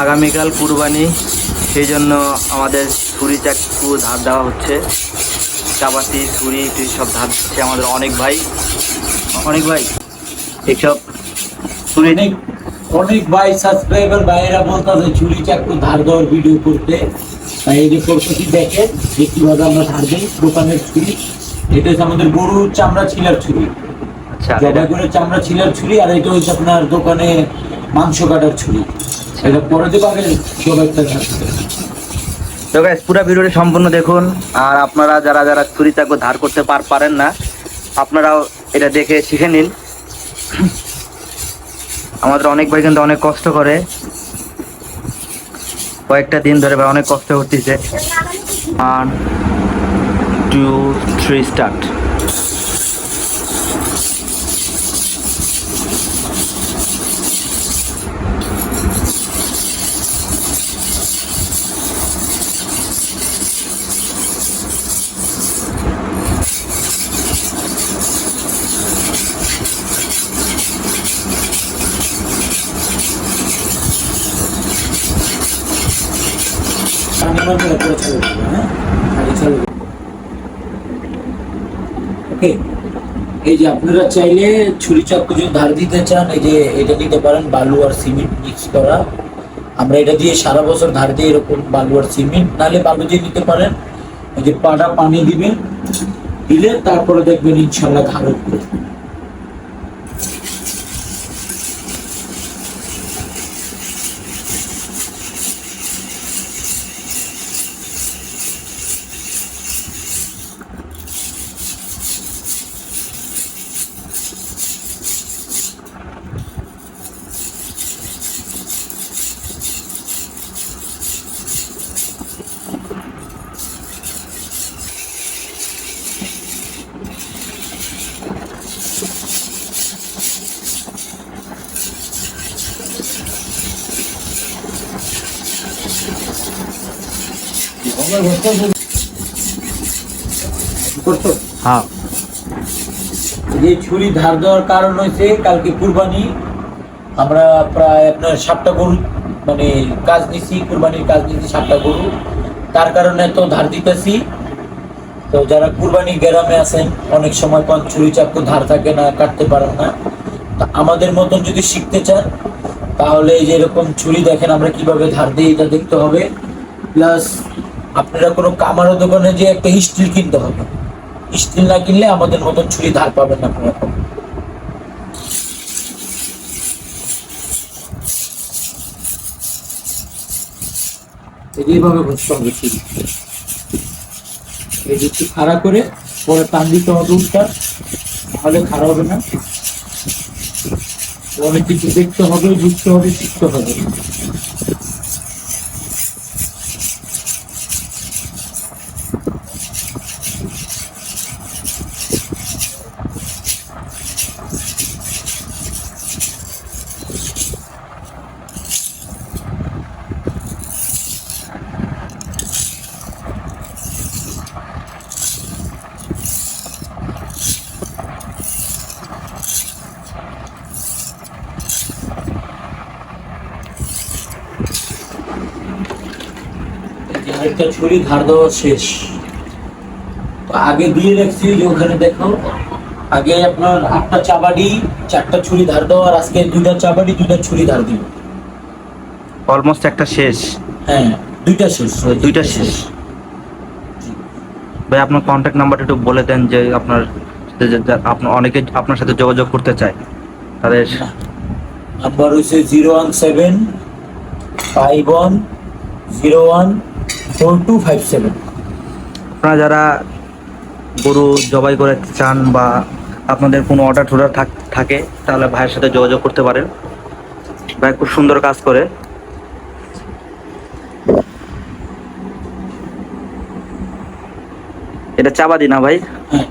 আগামীকাল কুরবানি, সেই জন্য আমাদের ছুরি চাকু ধার দেওয়া হচ্ছে। চাপাতি ছুরি টুরি সব ধার দিচ্ছে আমাদের অনেক ভাই এইসব ছুরি। অনেক ভাই সাবস্ক্রাইবার ভাইয়েরা বলতেছে ছুরি চাকু ধার দেওয়ার ভিডিও করতে। তাই এই যে পদ্ধতি দেখেন যে কিভাবে আমরা ধার দিই দোকানের ছুরি। এটা হচ্ছে আমাদের গরুর চামড়া ছিলার ছুরি, আচ্ছা, জবাই করে চামড়া ছিলার ছুরি। আর এটা হচ্ছে আপনার দোকানে মাংস কাটার ছুরি। এটা পরে দেবো, আগে জবাইটা থাকবে। তো গাইস পুরো ভিডিওটি সম্পূর্ণ দেখুন। আর আপনারা যারা যারা ছুরি চাকু ধার করতে পারেন না, আপনারাও এটা দেখে শিখে নিন। আমাদের অনেক ভাই কিন্তু অনেক কষ্ট করে, কয়েকটা দিন ধরে ভাই অনেক কষ্ট করতেছে। 1 2 3 স্টার্ট। ওকে, এই যে আপনারা চাইলে ছুরি চাকু যদি ধার দিতে চান, এই যে এটা নিতে পারেন, বালু আর সিমেন্ট মিক্স করা। আমরা এটা দিয়ে সারা বছর ধার দিয়ে এরকম বালু আর সিমেন্ট, নাহলে বালু দিয়ে নিতে পারেন। এই যে পাটা পানি দিবেন, দিলে তারপরে দেখবেন ইনশাল্লাহ ধার উঠবে। হ্যাঁ, এই ছুরি ধার দেওয়ার কারণ হয়েছে কালকে কুরবানি। আমরা প্রায় আপনার 7টা গরু মানে কাজ নিছি, কুরবানির কাজ নিছি 7টা গরু। তার কারণে তো ধার দিতেছি। তো যারা কুরবানির গ্রামে আছেন, অনেক সময় কোন ছুরি চাকু ধার থাকে না, কাটতে পারেন না। তা আমাদের মতন যদি শিখতে চান, তাহলে এই যে এরকম ছুরি দেখেন আমরা কিভাবে ধার দিই, এটা দেখতে হবে। প্লাস আপনারা কোনো কামারো দোকানে যে একটা স্টিল কিনতে হবে, স্টিল না কিনলে আমাদের মতন ছুরি ধার পাবেন না আপনারা। এইভাবে ঘষতে হবে ছুরি। এই যে একটু খাড়া করে পরে টান দিতে হবে উল্টা, তাহলে খাড়া হবে না। অনেক কিছু দেখতে হবে, বুঝতে হবে, শিখতে হবে। আরেকটা ছুরি ধার দেওয়া শেষ। তো আগে দিয়ে রাখছি যে ওখানে দেখো, আগে আপনার 8টা চাবাড়ি 4টা ছুরি ধার দেওয়া, আর আজকে 2টা চাবাড়ি 2টা ছুরি ধার দিব। অলমোস্ট একটা শেষ। হ্যাঁ, 2টা শেষ, 2টা শেষ। ভাই আপনার কন্ট্যাক্ট নাম্বারটা একটু বলে দেন, যে আপনার অনেকে আপনার সাথে যোগাযোগ করতে চায় তাদের। নাম্বার হচ্ছে 01751014257। আপনারা যারা গরু জবাই করে চান বা আপনাদের কোনো অর্ডার টর্ডার থাকে, তাহলে ভাইয়ের সাথে যোগাযোগ করতে পারেন। ভাই খুব সুন্দর কাজ করে। এটা চাবাদি না ভাই? হ্যাঁ,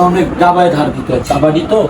এটা অনেক গাবায় ধার দিতে হয়, কাবাডি তো।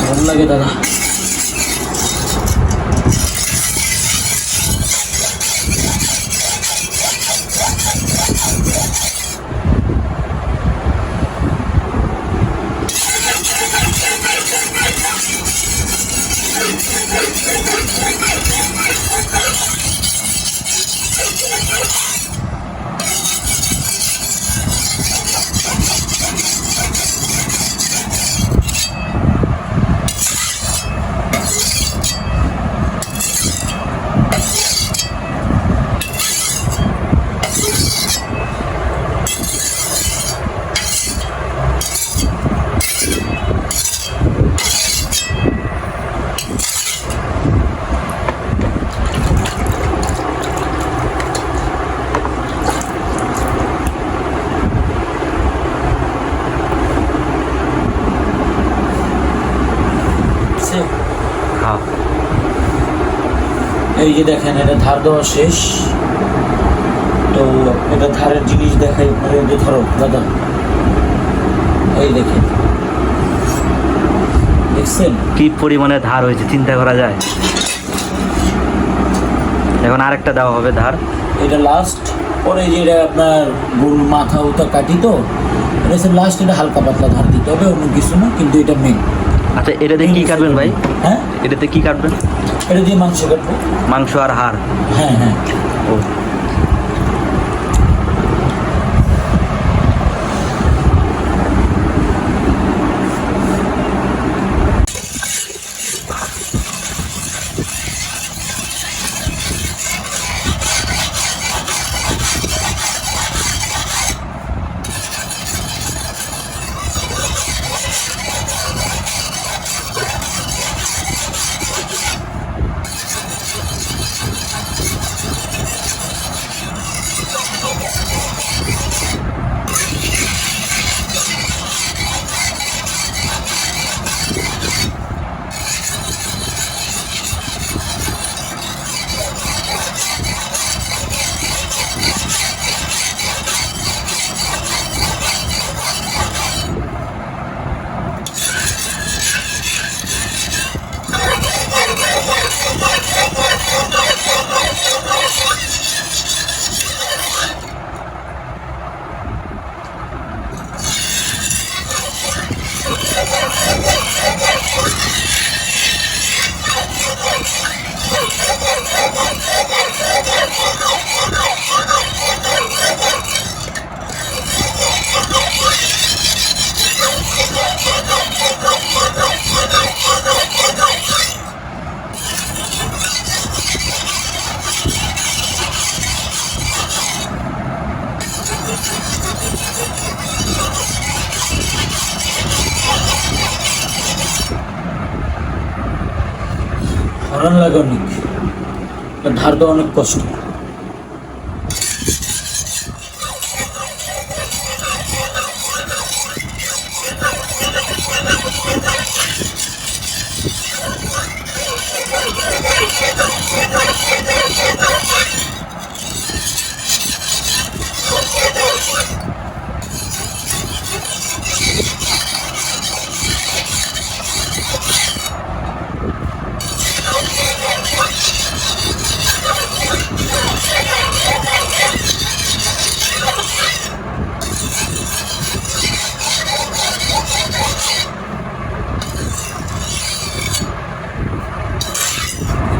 ভালো লাগে দাদা। হ্যাঁ, এই যে দেখেন, এটা ধার দেওয়া শেষ। তো এটা ধারের জিনিস দেখাই আপনার। এই যে ধরো দাদা, এই দেখেন, দেখছেন কি পরিমাণে ধার হয়েছে চিন্তা করা যায়। এখন আরেকটা দেওয়া হবে ধার। এটা লাস্ট। পরে যে এটা আপনার গরুর মাথা উথা কাটি তো, এটা হচ্ছে লাস্ট। এটা হালকা পাতলা ধার দিতে হবে, অন্য কিছু না, কিন্তু এটা মেন। আচ্ছা, এটাতে কি কাটবেন ভাই? হ্যাঁ, এটাতে কি কাটবেন? এটা দিয়ে মাংস কাটবো। মাংস আর হাড়? হ্যাঁ হ্যাঁ। ও, হরণ লাগে অনেক, ধার দেওয়া অনেক কষ্ট।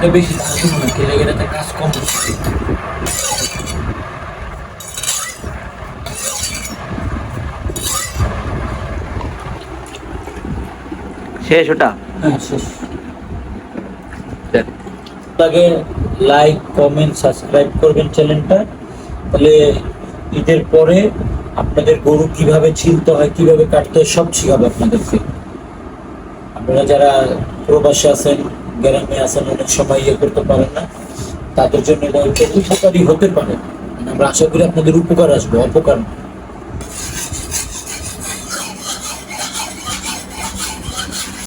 এটা বেশি ধার দিব না, খেলে গেলে কাজ কম হচ্ছে। শেষ ওটা? হ্যাঁ শেষ। তাকে লাইক কমেন্ট সাবস্ক্রাইব করবেন চ্যানেলটা, তাহলে ঈদের পরে আপনাদের গরু কিভাবে ছিলতে হয়, কিভাবে কাটতে হয় সব শিখাবো আপনাদেরকে। আপনারা যারা প্রবাসে আছেন, গ্রামে আছেন, অনেক সময় ইয়ে করতে পারেন না, তাদের জন্য এটা উপকারী হতে পারে। আমরা আশা করি আপনাদের উপকার আসবে, অপকার না।